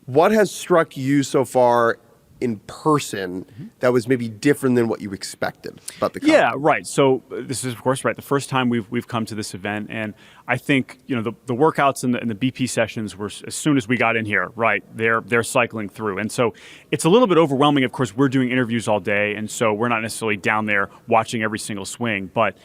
What has struck you so far in person that was maybe different than what you expected about the combine? Yeah, right. So this is, of course, right, the first time we've come to this event, and I think the workouts and the BP sessions were, as soon as we got in here, right, they're cycling through, and so it's a little bit overwhelming. Of course, we're doing interviews all day, and so we're not necessarily down there watching every single swing, but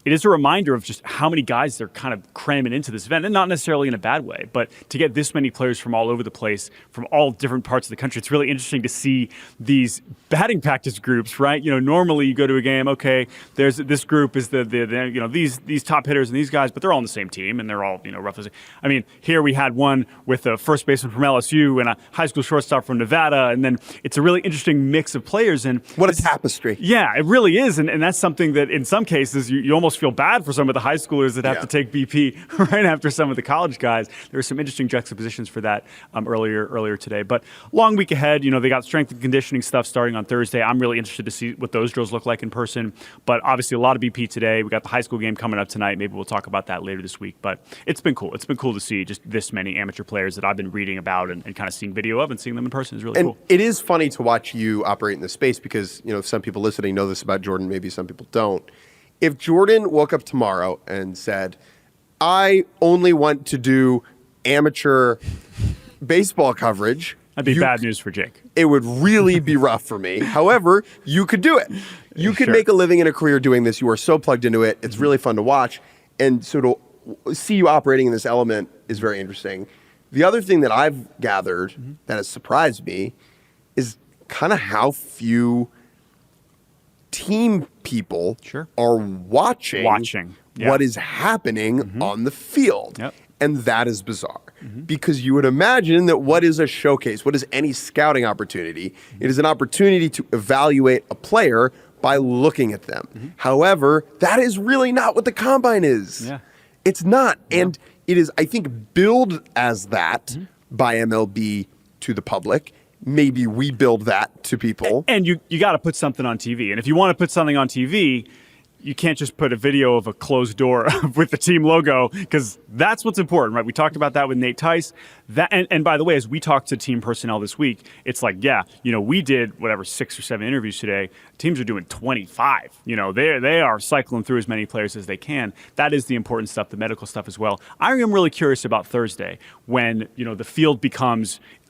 it is a reminder of just how many guys they're kind of cramming into this event, and not necessarily in a bad way, but to get this many players from all over the place, from all different parts of the country, it's really interesting to see these batting practice groups, right? Normally you go to a game, okay, there's this group is these top hitters and these guys, but they're all on the same team, and they're all roughly. I mean, here we had one with a first baseman from LSU and a high school shortstop from Nevada, and then it's a really interesting mix of players. And what a tapestry! Yeah, it really is, and that's something that in some cases you almost feel bad for some of the high schoolers that have to take BP right after some of the college guys. There were some interesting juxtapositions for that earlier today. But long week ahead, they got strength and conditioning stuff starting on Thursday. I'm really interested to see what those drills look like in person. But obviously a lot of BP today. We got the high school game coming up tonight. Maybe we'll talk about that later this week. But it's been cool. It's been cool to see just this many amateur players that I've been reading about and kind of seeing video of, and seeing them in person is really cool. It is funny to watch you operate in this space because, some people listening know this about Jordan, maybe some people don't. If Jordan woke up tomorrow and said, I only want to do amateur baseball coverage, that'd be bad news for Jake. It would really be rough for me. However, you could do it. You could make a living and a career doing this. You are so plugged into it. It's really fun to watch. And so to see you operating in this element is very interesting. The other thing that I've gathered that has surprised me is kind of how few team people are watching what is happening on the field. Yep. And that is bizarre because you would imagine that what is a showcase? What is any scouting opportunity? It is an opportunity to evaluate a player by looking at them. However, that is really not what the combine is. Yeah. It's not. And it is, I think, billed as that by MLB to the public. Maybe we build that to people. And you got to put something on TV. And if you want to put something on TV, you can't just put a video of a closed door with the team logo, because that's what's important, right? We talked about that with Nate Tice. And by the way, as we talked to team personnel this week, it's like, we did 6 or 7 interviews today. Teams are doing 25. They are cycling through as many players as they can. That is the important stuff, the medical stuff as well. I am really curious about Thursday when, the field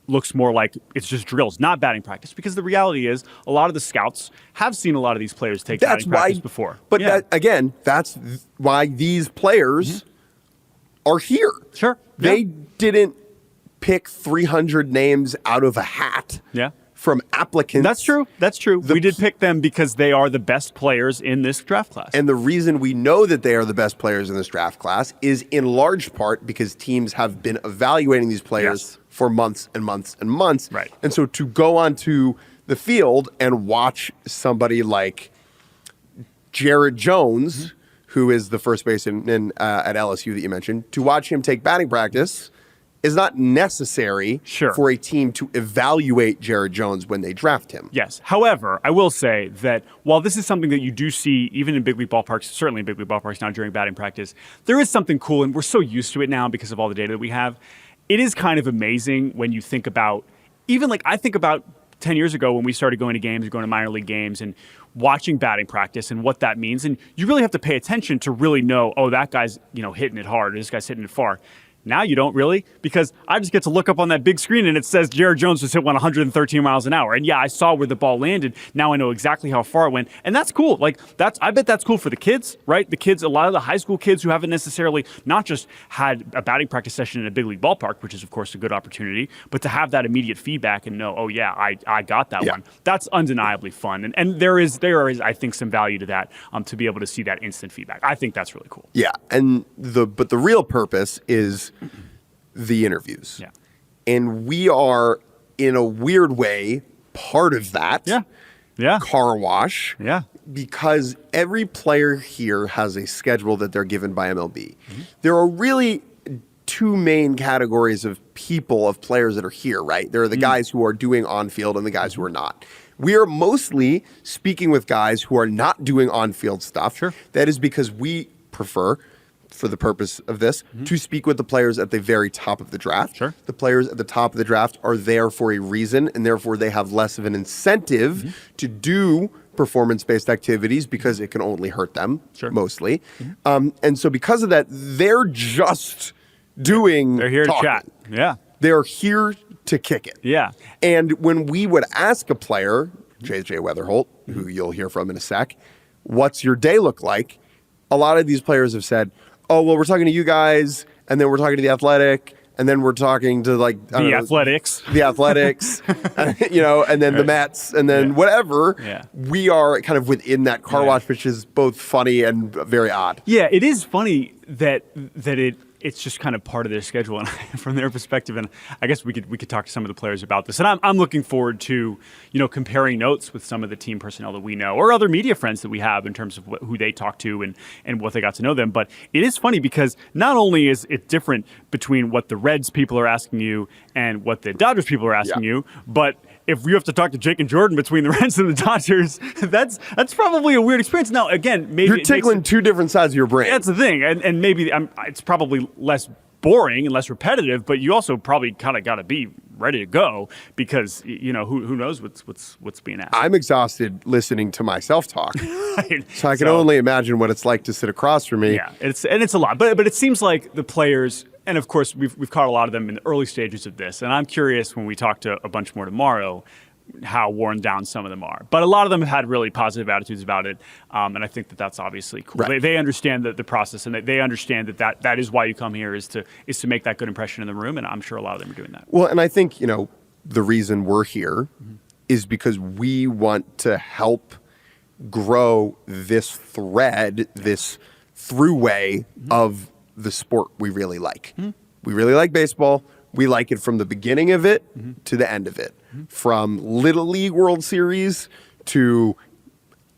looks more like it's just drills, not batting practice, because the reality is a lot of the scouts have seen a lot of these players take batting practice before. But that's why these players are here. Sure. They didn't pick 300 names out of a hat. From applicants. That's true. We did pick them because they are the best players in this draft class. And the reason we know that they are the best players in this draft class is in large part because teams have been evaluating these players for months and months and months. Right. And so to go onto the field and watch somebody like Jared Jones, who is the first baseman at LSU that you mentioned, to watch him take batting practice is not necessary for a team to evaluate Jared Jones when they draft him. Yes. However, I will say that while this is something that you do see even in big league ballparks, certainly in big league ballparks now during batting practice, there is something cool, and we're so used to it now because of all the data that we have. It is kind of amazing when you think about, I think about 10 years ago when we started going to games, going to minor league games, and watching batting practice and what that means. And you really have to pay attention to really know, that guy's, hitting it hard, or this guy's hitting it far. Now you don't really, because I just get to look up on that big screen and it says Jared Jones just hit 113 miles an hour. And I saw where the ball landed. Now I know exactly how far it went. And that's cool. I bet that's cool for the kids, right? The kids, a lot of the high school kids who haven't necessarily not just had a batting practice session in a big league ballpark, which is of course a good opportunity, but to have that immediate feedback and know, I got that one. That's undeniably fun. And there is, I think, some value to that, to be able to see that instant feedback. I think that's really cool. Yeah. And but the real purpose is the interviews. Yeah. And we are, in a weird way, part of that. Yeah. Car wash. Yeah. Because every player here has a schedule that they're given by MLB. There are really 2 main categories of players that are here, right? There are the guys who are doing on-field and the guys who are not. We are mostly speaking with guys who are not doing on-field stuff. Sure. That is because we prefer for the purpose of this, to speak with the players at the very top of the draft. Sure. The players at the top of the draft are there for a reason, and therefore they have less of an incentive to do performance-based activities because it can only hurt them, mostly. And so because of that, they're just doing They're here talking. to chat. Yeah. They're here to kick it. Yeah. And when we would ask a player, JJ Weatherholt, who you'll hear from in a sec, what's your day look like? A lot of these players have said, oh, well, we're talking to you guys, and then we're talking to the Athletic, and then we're talking to The Athletics, and then the Mets, and then whatever. Yeah. We are kind of within that car wash, which is both funny and very odd. Yeah, it is funny that it's just kind of part of their schedule, and from their perspective. And I guess we could talk to some of the players about this. And I'm looking forward to comparing notes with some of the team personnel that we know or other media friends that we have in terms of who they talk to and what they got to know them. But it is funny because not only is it different between what the Reds people are asking you and what the Dodgers people are asking you, but if you have to talk to Jake and Jordan between the Reds and the Dodgers, that's probably a weird experience. Now, again, maybe you're tickling two different sides of your brain. That's the thing, and maybe it's probably less boring and less repetitive, but you also probably kind of got to be ready to go because who knows what's being asked. I'm exhausted listening to myself talk, Right. so I can only imagine what it's like to sit across from me. Yeah, it's a lot, but it seems like the players. And of course, we've caught a lot of them in the early stages of this. And I'm curious when we talk to a bunch more tomorrow, how worn down some of them are. But a lot of them have had really positive attitudes about it. And I think that's obviously cool. Right. They understand the process, and they understand that is why you come here is to make that good impression in the room. And I'm sure a lot of them are doing that. Well, and I think, the reason we're here is because we want to help grow this thread, this throughway of the sport we really like. We really like baseball. We like it from the beginning of it to the end of it. From Little League World Series to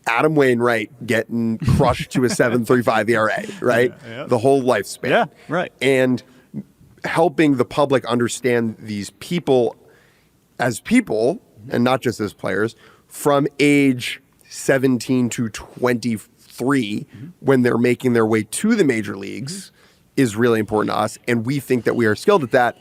Adam Wainwright getting crushed to a 7.35 ERA, right? Yeah. The whole lifespan. Yeah, right. And helping the public understand these people as people and not just as players from age 17 to 23 when they're making their way to the major leagues is really important to us. And we think that we are skilled at that.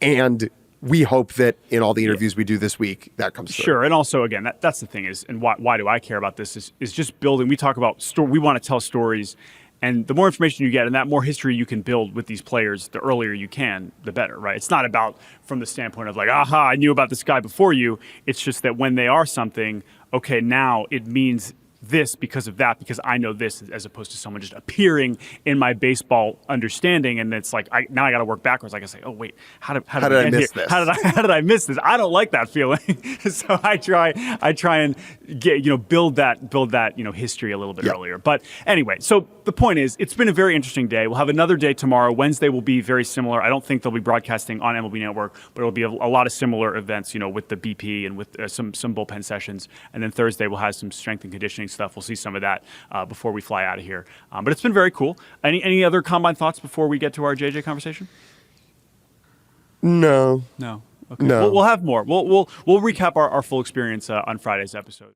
And we hope that in all the interviews we do this week, that comes through. Sure. And also, again, that's the thing is, and why do I care about this is just building. We talk about we want to tell stories. And the more information you get and that more history you can build with these players, the earlier you can, the better, right? It's not about from the standpoint of like, aha, I knew about this guy before you. It's just that when they are something, okay, now it means this because of that, because I know this, as opposed to someone just appearing in my baseball understanding, and it's like now I got to work backwards. Like I say, oh wait, how did I miss this? How did I miss this? I don't like that feeling. So I try and get build that history a little bit earlier. But anyway, so the point is, it's been a very interesting day. We'll have another day tomorrow. Wednesday will be very similar. I don't think they'll be broadcasting on MLB Network, but it'll be a lot of similar events, with the BP and with some bullpen sessions. And then Thursday we'll have some strength and conditioning stuff. We'll see some of that before we fly out of here. But it's been very cool. Any other Combine thoughts before we get to our JJ conversation? No. Okay. No. We'll have more. We'll recap our full experience on Friday's episode.